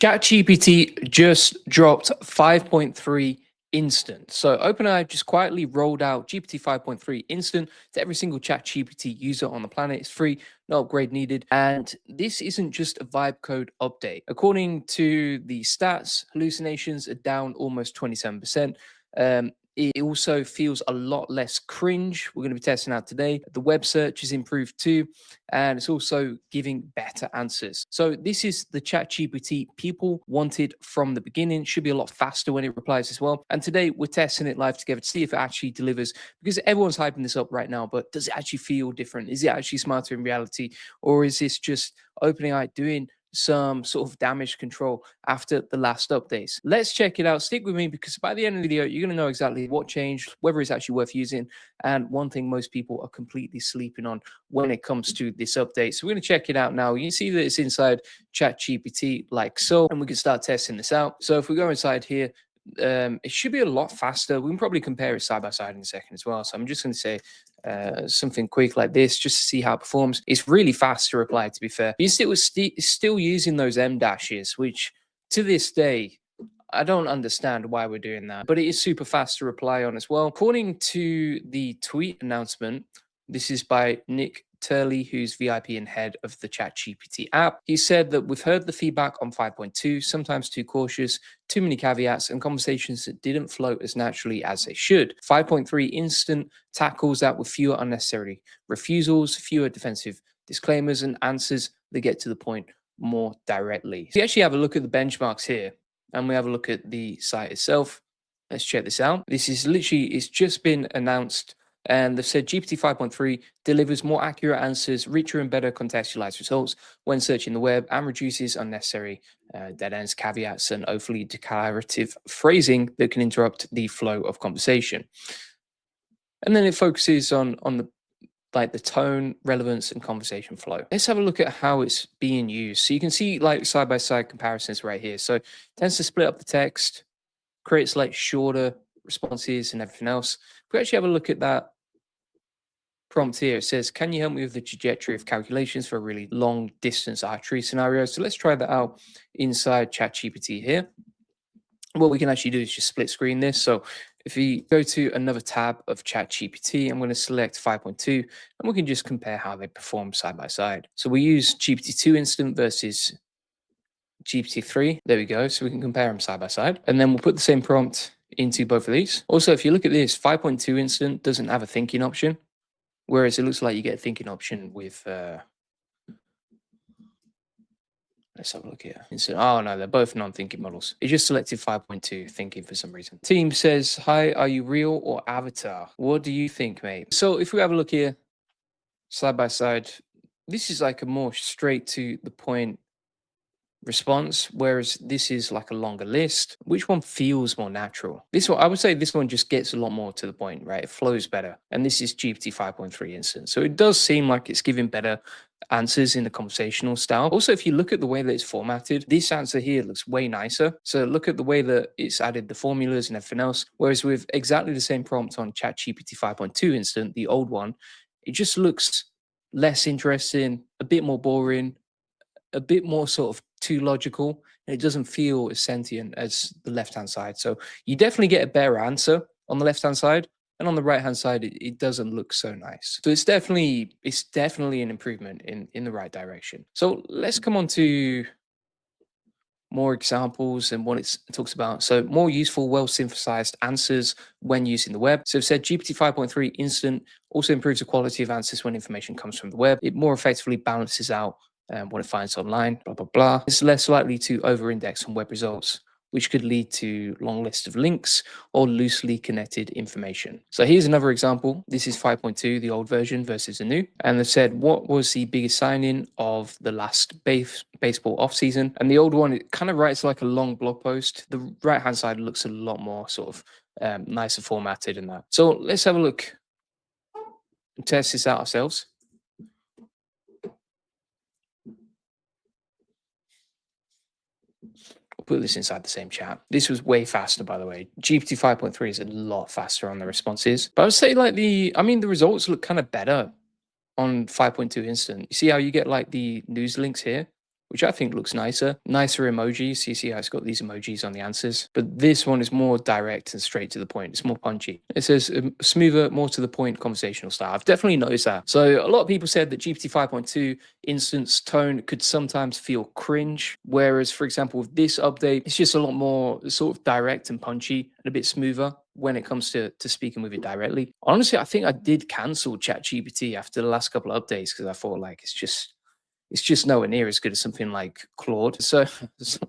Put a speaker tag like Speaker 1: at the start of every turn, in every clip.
Speaker 1: ChatGPT just dropped 5.3 Instant. So OpenAI just quietly rolled out GPT 5.3 Instant to every single ChatGPT user on the planet. It's free, no upgrade needed. And this isn't just a vibe code update. According to the stats, hallucinations are down almost 27%. It also feels a lot less cringe. We're going to be testing out today. The web search is improved too, and it's also giving better answers. So this is the ChatGPT people wanted from the beginning. Should be a lot faster when it replies as well. And today we're testing it live together to see if it actually delivers, because everyone's hyping this up right now, but does it actually feel different? Is it actually smarter in reality? Or is this just OpenAI doing some sort of damage control after the last updates? Let's check it out. Stick with me, because by the end of the video, you're going to know exactly what changed, whether it's actually worth using, and one thing most people are completely sleeping on when it comes to this update. So we're going to check it out now. You can see that it's inside ChatGPT like so, and we can start testing this out. So if we go inside here, it should be a lot faster. We can probably compare it side by side in a second as well. So I'm just going to say something quick like this just to see how it performs. It's really fast to reply, to be fair. You're still using those M dashes, which to this day, I don't understand why we're doing that, but it is super fast to reply on as well. According to the tweet announcement, this is by Nick Turley, who's VIP and head of the ChatGPT app. He said that we've heard the feedback on 5.2, sometimes too cautious, too many caveats, and conversations that didn't flow as naturally as they should. 5.3 Instant tackles that with fewer unnecessary refusals, fewer defensive disclaimers, and answers that get to the point more directly. So you actually have a look at the benchmarks here, and we have a look at the site itself. Let's check this out. This is literally, it's just been announced, and they've said GPT 5.3 delivers more accurate answers, richer and better contextualized results when searching the web, and reduces unnecessary dead ends, caveats, and overly declarative phrasing that can interrupt the flow of conversation. And then it focuses on the tone, relevance, and conversation flow. Let's have a look at how it's being used. So you can see like side-by-side comparisons right here. So it tends to split up the text, creates like shorter responses and everything else. If we actually have a look at that prompt here, it says, can you help me with the trajectory of calculations for a really long distance archery scenario? So let's try that out inside ChatGPT here. What we can actually do is just split screen this. So if we go to another tab of ChatGPT, I'm going to select 5.2, and we can just compare how they perform side by side. So we use GPT-2 Instant versus GPT-3. There we go. So we can compare them side by side. And then we'll put the same prompt into both of these. Also, if you look at this, 5.2 Instant doesn't have a thinking option, whereas it looks like you get a thinking option with let's have a look here. Oh no, they're both non-thinking models. It just selected 5.2 thinking for some reason. Team says, hi, are you real or avatar? What do you think, mate? So if we have a look here, side by side, this is like a more straight to the point response, whereas this is like a longer list. Which one feels more natural? This one, I would say this one just gets a lot more to the point, right? It flows better. And this is GPT 5.3 Instant. So it does seem like it's giving better answers in the conversational style. Also, if you look at the way that it's formatted, this answer here looks way nicer. So look at the way that it's added the formulas and everything else. Whereas with exactly the same prompt on ChatGPT 5.2 Instant, the old one, it just looks less interesting, a bit more boring, a bit more sort of too logical, and it doesn't feel as sentient as the left-hand side. So you definitely get a better answer on the left-hand side, and on the right-hand side, it doesn't look so nice. So it's definitely an improvement in the right direction. So let's come on to more examples and what it talks about. So more useful, well-synthesized answers when using the web. So I've said GPT 5.3 Instant also improves the quality of answers when information comes from the web. It more effectively balances out what it finds online, blah, blah, blah. It's less likely to over-index on web results, which could lead to long list of links or loosely connected information. So here's another example. This is 5.2, the old version versus the new. And they've said, what was the biggest signing of the last baseball offseason? And the old one, it kind of writes like a long blog post. The right-hand side looks a lot more sort of nicer formatted in that. So let's have a look and test this out ourselves. Put this inside the same chat. This was way faster, by the way. GPT 5.3 is a lot faster on the responses. But I would say like the results look kind of better on 5.2 Instant. You see how you get like the news links here? which I think looks nicer emojis. So you see how it's got these emojis on the answers, but this one is more direct and straight to the point. It's more punchy. It says smoother, more to the point conversational style. I've definitely noticed that. So a lot of people said that GPT 5.2 Instant's tone could sometimes feel cringe, whereas, for example, with this update, it's just a lot more sort of direct and punchy and a bit smoother when it comes to speaking with it directly. Honestly, I think I did cancel ChatGPT after the last couple of updates because I thought like it's just nowhere near as good as something like Claude. So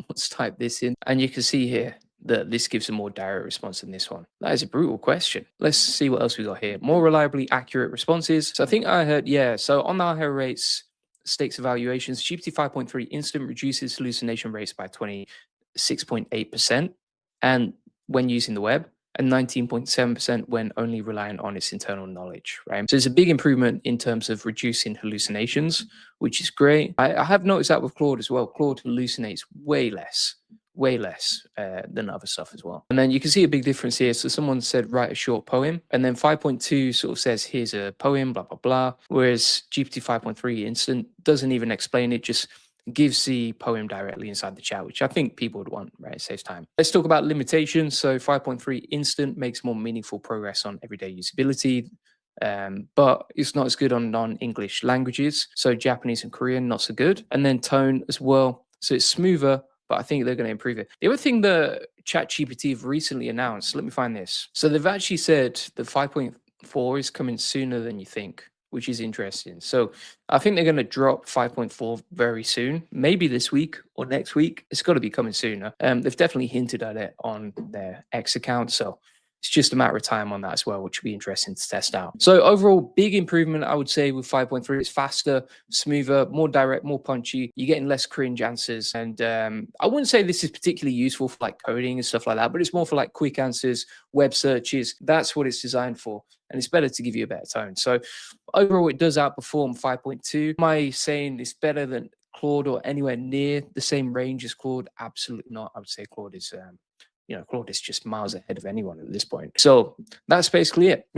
Speaker 1: let's type this in, and you can see here that this gives a more direct response than this one. That is a brutal question. Let's see what else we got here. More reliably accurate responses. So I think I heard, yeah. So on the higher rates, stakes evaluations, GPT 5.3 Instant reduces hallucination rates by 26.8%, and when using the web, and 19.7% when only relying on its internal knowledge, right? So it's a big improvement in terms of reducing hallucinations, which is great. I have noticed that with Claude as well. Claude hallucinates way less than other stuff as well. And then you can see a big difference here. So someone said, write a short poem. And then 5.2 sort of says, here's a poem, blah, blah, blah. Whereas GPT 5.3 Instant doesn't even explain it, just gives the poem directly inside the chat, which I think people would want, right? It saves time. Let's talk about limitations. So 5.3 Instant makes more meaningful progress on everyday usability, but it's not as good on non-English languages. So Japanese and Korean, not so good. And then tone as well. So it's smoother, but I think they're going to improve it. The other thing that ChatGPT have recently announced, let me find this. So they've actually said that 5.4 is coming sooner than you think, which is interesting. So I think they're going to drop 5.4 very soon, maybe this week or next week. It's got to be coming sooner. They've definitely hinted at it on their X account. So it's just a matter of time on that as well, which will be interesting to test out. So overall, big improvement, I would say, with 5.3. It's faster, smoother, more direct, more punchy. You're getting less cringe answers. And I wouldn't say this is particularly useful for like coding and stuff like that, but it's more for like quick answers, web searches. That's what it's designed for. And it's better to give you a better tone. So overall, it does outperform 5.2. Am I saying it's better than Claude or anywhere near the same range as Claude? Absolutely not. I would say Claude is Claude is just miles ahead of anyone at this point. So that's basically it.